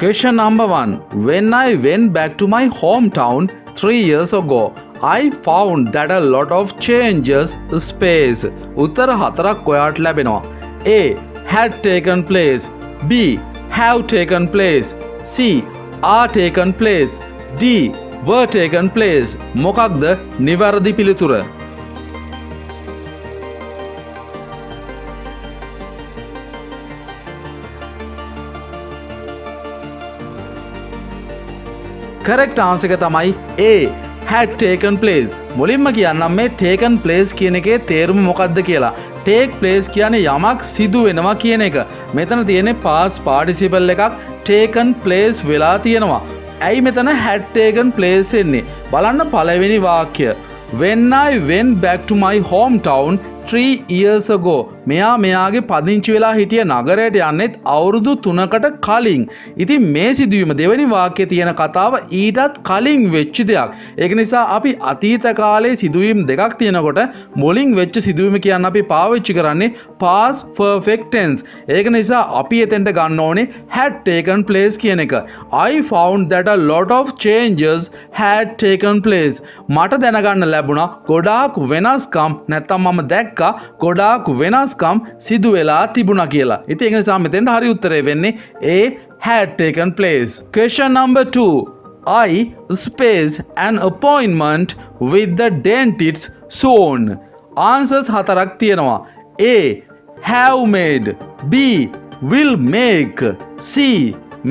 Question number 1. When I went back to my hometown 3 years ago, I found that a lot of changes space. උත්තර හතරක් ඔයාට ලැබෙනවා. A. Had taken place. B. Have taken place. C. Are taken place. D. Were taken place. මොකක්ද නිවැරදි පිළිතුර? correct answer එක තමයි A. had taken place. මුලින්ම කියන්නම් මේ taken place කියන එකේ තේරුම මොකක්ද කියලා. take place කියන්නේ යමක් සිදු වෙනවා කියන එක. මෙතන තියෙන්නේ past participle එකක් taken place වෙලා තියෙනවා. ඇයි මෙතන had taken place එන්නේ? බලන්න පළවෙනි වාක්‍ය. When I went back to my hometown 3 years ago. මෙයාගේ පදිංචි වෙලා හිටිය නගරයට යන්නෙත් අවුරුදු 3කට කලින්. ඉතින් මේ සිදුවීම දෙවෙනි වාක්‍යයේ තියෙන කතාව ඊටත් කලින් වෙච්ච දෙයක්. ඒක නිසා අපි අතීත කාලේ සිදුවීම් දෙකක් තියෙනකොට මුලින් වෙච්ච සිදුවීම කියන්න අපි පාවිච්චි කරන්නේ past perfect tense. ඒක නිසා අපි එතෙන්ට ගන්න ඕනේ had taken place කියන එක. I found that a lot of changes had taken place. මට දැනගන්න ලැබුණා ගොඩාක් වෙනස්කම් නැත්තම් මම දැක්කා ගොඩාක් වෙනස්කම් සිදු වෙලා තිබුණා කියලා. ඉතින් ඒක නිසා මෙතෙන්ට හරි උත්තරේ වෙන්නේ A. had taken place. Question number 2. I space an appointment with the dentist soon. Answers හතරක් තියෙනවා. A. have made. B. will make. C.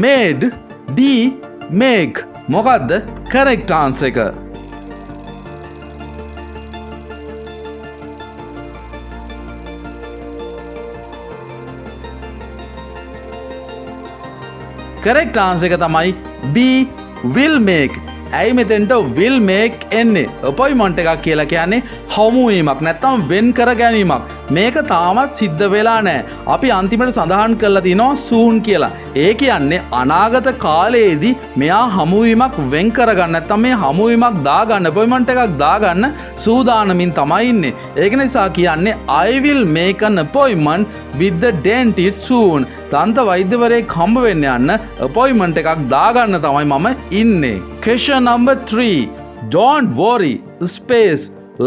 made. D. make. මොකද්ද correct answer එක? correct answer එක තමයි B. will make. ඇයි මෙතෙන්ට will make එන්නේ? appointment එකක් කියලා කියන්නේ හමුවීමක් නැත්නම් වෙන් කර ගැනීමක්. මේක තාමත් සිද්ධ වෙලා නැහැ. අපි අන්තිමට සඳහන් කරලා තිනවා soon කියලා. ඒ කියන්නේ අනාගත කාලයේදී මෙයා හමුවීමක් වෙන් කරගන්න නැත්නම් මේ හමුවීමක් දාගන්න appointment එකක් දාගන්න සූදානමින් තමයි ඉන්නේ. ඒක නිසා කියන්නේ I will make an appointment with the dentist soon. දන්ත වෛද්‍යවරයෙක් හම්බ වෙන්න යන්න appointment එකක් දාගන්න තමයි මම ඉන්නේ. Question number 3. Don't worry space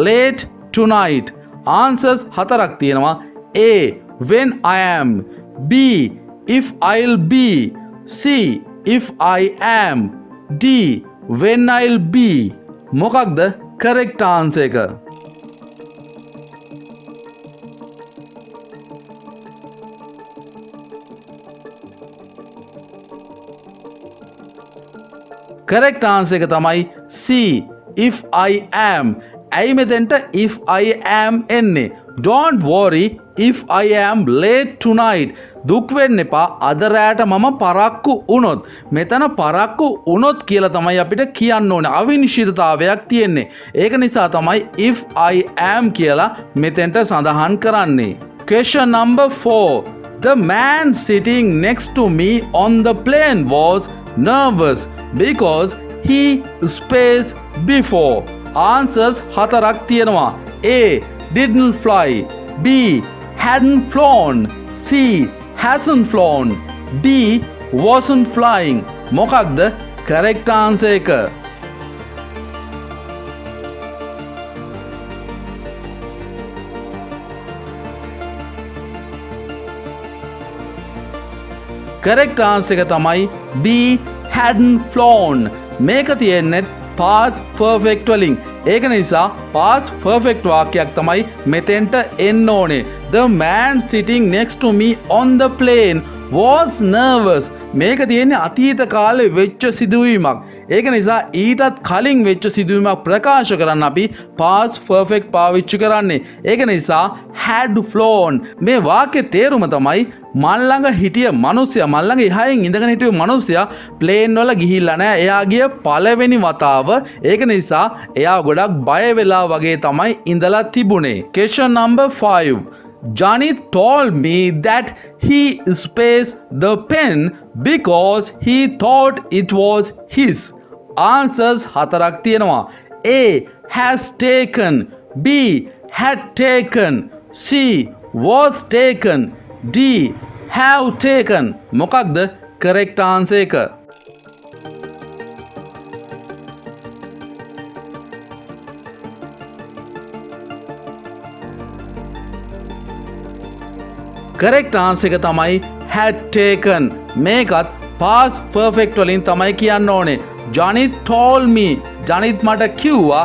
late tonight. Answers හතරක් තියෙනවා. A. when I am. B. if I'll be. C. if I am. D. when I'll be. මොකක්ද correct answer එක? correct answer එක තමයි C. if I am. ඇයි මෙතෙන්ට if I am එන්නේ? Don't worry if I am late tonight. දුක් වෙන්න එපා අද රැට මම පරක්කු වුණොත්. මෙතන පරක්කු වුණොත් කියලා තමයි අපිට කියන්න ඕනේ. අවිනිශ්චිතතාවයක් තියෙන්නේ. ඒක නිසා තමයි if I am කියලා මෙතෙන්ට සඳහන් කරන්නේ. Question number 4. The man sitting next to me on the plane was nervous because he spaced before. Answers හතරක් තියෙනවා. A. didn't fly. B. hadn't flown. C. hasn't flown. D. wasn't flying. මොකක්ද correct answer එක? correct answer එක තමයි B. hadn't flown. මේක තියෙන්නේ past perfect වලින්. ඒක නිසා past perfect වාක්‍යයක් තමයි මෙතෙන්ට එන්න ඕනේ. The man sitting next to me on the plane was nervous. මේක තියෙන්නේ අතීත කාලේ වෙච්ච සිදුවීමක්. ඒක නිසා ඊටත් කලින් වෙච්ච සිදුවීමක් ප්‍රකාශ කරන්න අපි past perfect පාවිච්චි කරන්නේ. ඒක නිසා had flown. මේ වාක්‍යයේ තේරුම තමයි මන් ළඟ හිටිය මිනිස්සයා මන් ළඟ එහායින් ඉඳගෙන හිටිය මිනිස්සයා ප්ලේන් වල ගිහිල්ලා නැහැ. එයා ගිය පළවෙනි වතාව. ඒක නිසා එයා ගොඩක් බය වෙලා වගේ තමයි ඉඳලා තිබුණේ. Question number 5. Johnny told me that he spaced the pen because he thought it was his. Answers හතරක් තියෙනවා. A. has taken. B. had taken. C. was taken. D. have taken. මොකක්ද correct answer එක. correct answer එක තමයි had taken. මේකත් past perfect වලින් තමයි කියන්න ඕනේ. Janit told me. Janit මට කිව්වා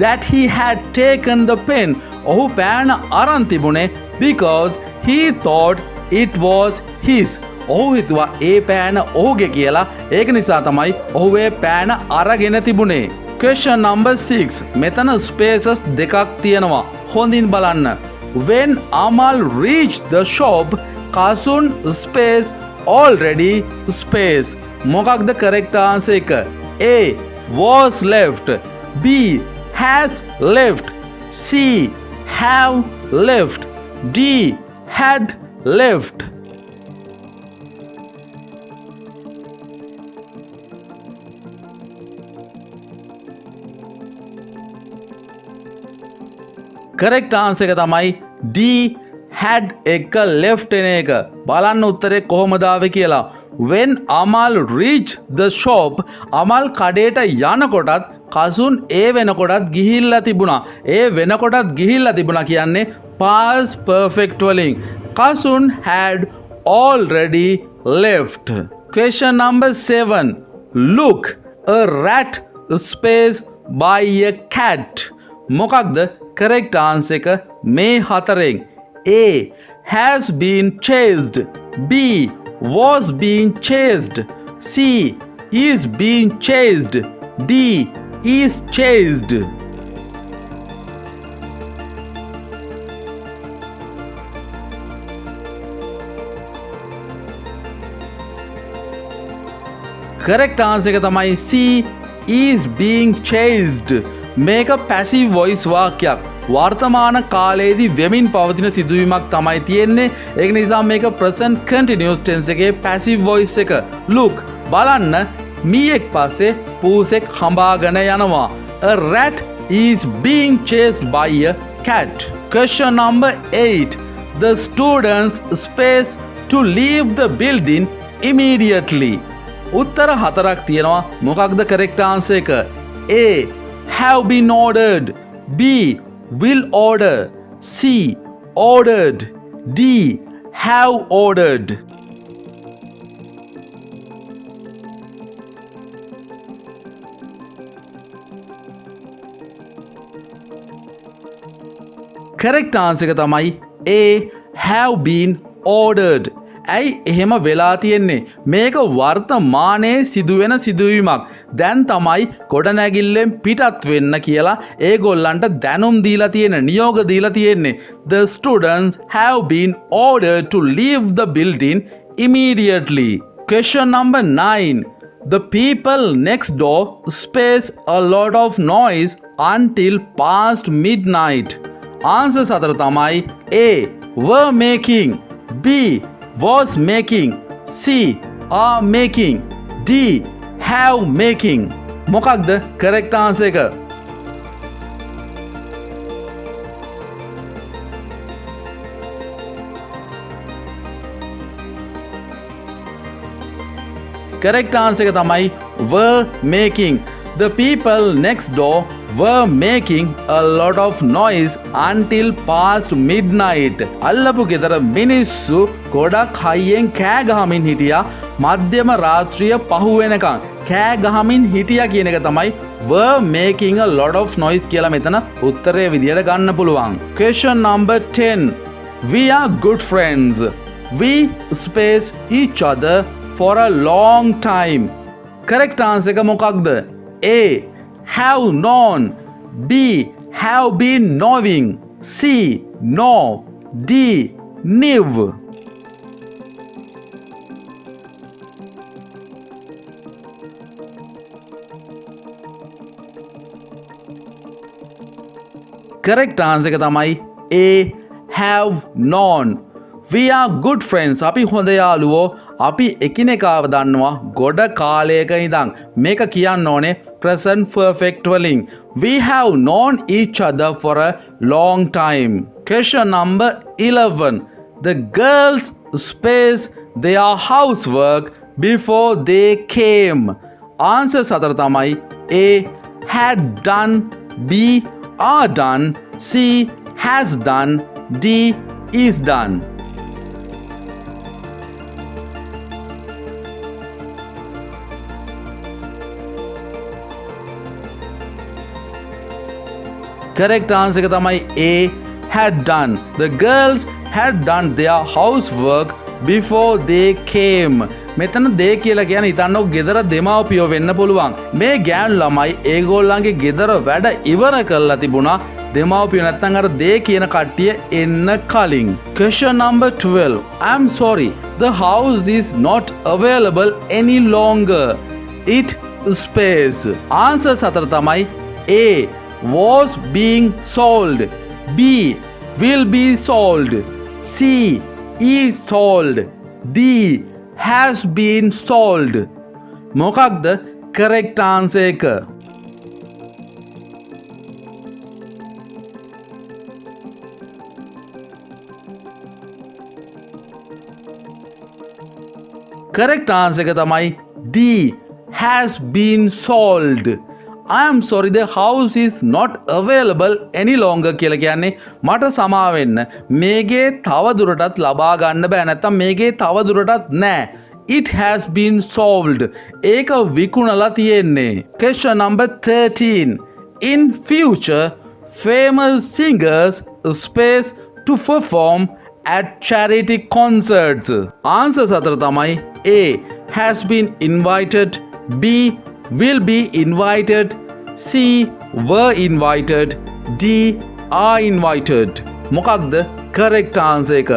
that he had taken the pen. ඔහු පෑන අරන් තිබුණේ because he thought it was his. ඔහු හිතුවා ඒ පෑන ඔහුගේ කියලා. ඒක නිසා තමයි ඔහු ඒ පෑන අරගෙන තිබුණේ. question number 6. මෙතන spaces දෙකක් තියෙනවා. හොඳින් බලන්න. when Amal reached the shop, Kasun space already space. මොකක්ද correct answer එක? A was left, B has left, C have left, D had left. correct answer එක තමයි D had එක left එන එක. බලන්න උත්තරේ කොහොමද ආවේ කියලා. when Amal reached the shop, Amal කඩේට යනකොටත් Kasun ඒ වෙනකොටත් ගිහිල්ලා තිබුණා. ඒ වෙනකොටත් ගිහිල්ලා තිබුණා කියන්නේ past perfect වලින්. Kasun had already left. question number 7. look, a rat space by a cat. මොකක්ද correct answer එක මේ හතරෙන්? A has been chased, B was being chased, C is being chased, D is chased. correct answer එක තමයි C is being chased. මේක passive voice වාක්‍යයක්. වර්තමාන කාලයේදී වෙමින් පවතින සිදුවීමක් තමයි තියෙන්නේ. ඒක නිසා මේක present continuous tense එකේ passive voice එක. look, බලන්න මීයෙක් පස්සේ පූසෙක් හඹාගෙන යනවා. a rat is being chased by a cat. question number 8. the students space to leave the building immediately. උත්තර හතරක් තියෙනවා. මොකක්ද correct answer එක? A have been ordered, B will order, C ordered, D have ordered. correct answer එක තමයි A have been ordered. ඇයි එහෙම වෙලා තියෙන්නේ? මේක වර්තමානයේ සිදුවෙන සිදුවීමක්. දැන් තමයි ගොඩනැගිල්ලෙන් පිටත් වෙන්න කියලා ඒගොල්ලන්ට දැනුම් දීලා තියෙන, නියෝග දීලා තියෙන්නේ. The students have been ordered to leave the building immediately. question number 9. the people next door space a lot of noise until past midnight. answer හතර තමයි A were making, B was making, C are making, D have making. මොකක්ද correct answer එක? correct answer එක තමයි were making. the people next door were making a lot of noise until past midnight. අල්ලපු ගෙදර මිනිස්සු ගොඩක් හයියෙන් කෑ ගහමින් හිටියා මධ්‍යම රාත්‍රිය පහු වෙනකන්. කෑ ගහමින් හිටියා කියන එක තමයි were making a lot of noise කියලා මෙතන උත්තරයේ විදියට ගන්න පුළුවන්. question number 10. we are good friends. we space each other for a long time. correct answer එක මොකක්ද? A have known, B have been knowing, C know, D knew. correct answer එක තමයි A have known. we are good friends. අපි හොඳ යාළුවෝ. අපි එකිනෙකාව දන්නවා ගොඩ කාලයක ඉඳන්. මේක කියන්න ඕනේ present perfect වලින්. we have known each other for a long time. question number 11. the girls space their housework before they came. Answer සතර තමයි A had done, B are done, C has done, D is done. Correct answer එක තමයි A had done. The girls had done their housework before they came. මෙතන දේ කියලා කියන්නේ හිතන්නකො ගෙදර දෙමව්පියෝ වෙන්න පුළුවන්. මේ ගෑනු ළමයි ඒගොල්ලන්ගේ ගෙදර වැඩ ඉවර කරලා තිබුණා. දෙමව්පියෝ නැත්තම් අර දේ කියන කට්ටිය එන්න කලින්. Question number 12. I'm sorry. The house is not available any longer. It space. Answer සතර තමයි A was being sold, B will be sold, C is sold, D has been sold. මොකක්ද correct answer එක? correct answer එක තමයි D has been sold. I am sorry, the house is not available any longer කියලා කියන්නේ මට සමා වෙන්න මේකේ තව දුරටත් ලබා ගන්න බෑ නැත්තම් මේකේ තව දුරටත් නෑ. It has been sold. ඒක විකුණලා තියෙන්නේ. Question number 13. In future, famous singers space to perform at charity concerts. Answer සතර තමයි A has been invited, B will be invited, C were invited, D are invited. මොකක්ද correct answer එක?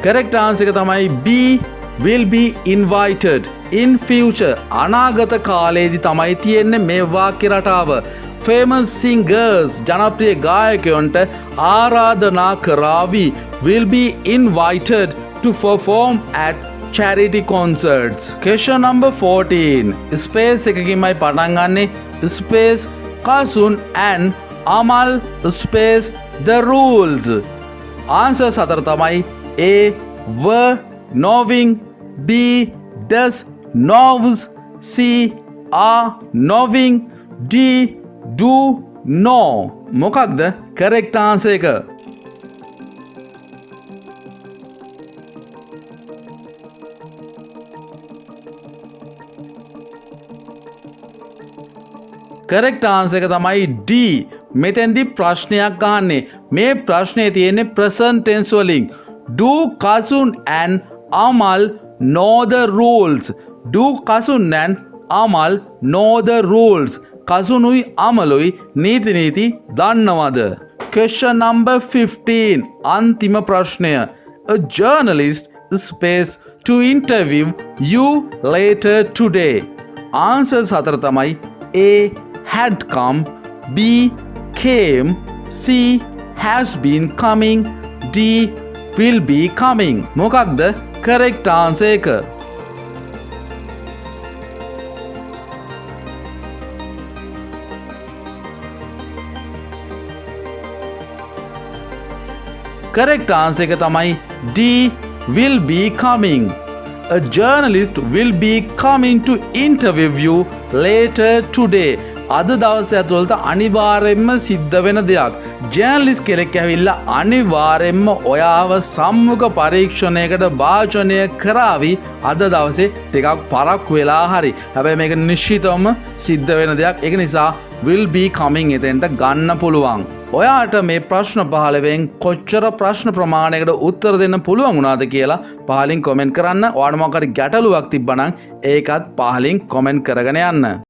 correct answer එක තමයි B will be invited. In future අනාගත කාලයේදී තමයි තියෙන්නේ මේ වාක්‍ය රටාව. famous singers ජනප්‍රිය ගායකයන්ට ආරාධනා කරાવી will be invited to perform at charity concerts. Question number 14. Space එකකින්මයි පටන් ගන්නෙ. Space cousin and Amal space the rules. Answer සතර තමයි A were knowing, B does knows, C are knowing, D do know. මොකක්ද correct answer එක? correct answer එක තමයි D. මෙතෙන්දි ප්‍රශ්නයක් අහන්නේ. මේ ප්‍රශ්නේ තියෙන්නේ present tense වලින්. Do cousin and Amal know the rules? Do cousin and Amal know the rules? කසුනුයි අමලුයි නීති දන්නවද? Question number 15. අන්තිම ප්‍රශ්නය. A journalist space to interview you later today. Answer සතර තමයි A had come, B came, C has been coming, D will be coming. මොකක්ද correct answer එක? correct answer එක තමයි D will be coming. A journalist will be coming to interview you later today. අද දවසේ ඇතුළත අනිවාර්යෙන්ම සිද්ධ වෙන දෙයක්. ජර්නලිස්ට් කෙනෙක් ඇවිල්ලා අනිවාර්යෙන්ම ඔයාව සම්මුඛ පරීක්ෂණයකට භාජනය කරાવી අද දවසේ ටිකක් පරක් වෙලා හරි. හැබැයි මේක නිශ්චිතවම සිද්ධ වෙන දෙයක්. ඒක නිසා will be coming එතෙන්ට ගන්න පුළුවන්. ඔයාට මේ ප්‍රශ්න 15න් කොච්චර ප්‍රශ්න ප්‍රමාණයකට උත්තර දෙන්න පුළුවන් වුණාද කියලා පහලින් කමෙන්ට් කරන්න. ඔයාට මොකක් හරි ගැටලුවක් තිබ්බනම් ඒකත් පහලින් කමෙන්ට් කරගෙන යන්න.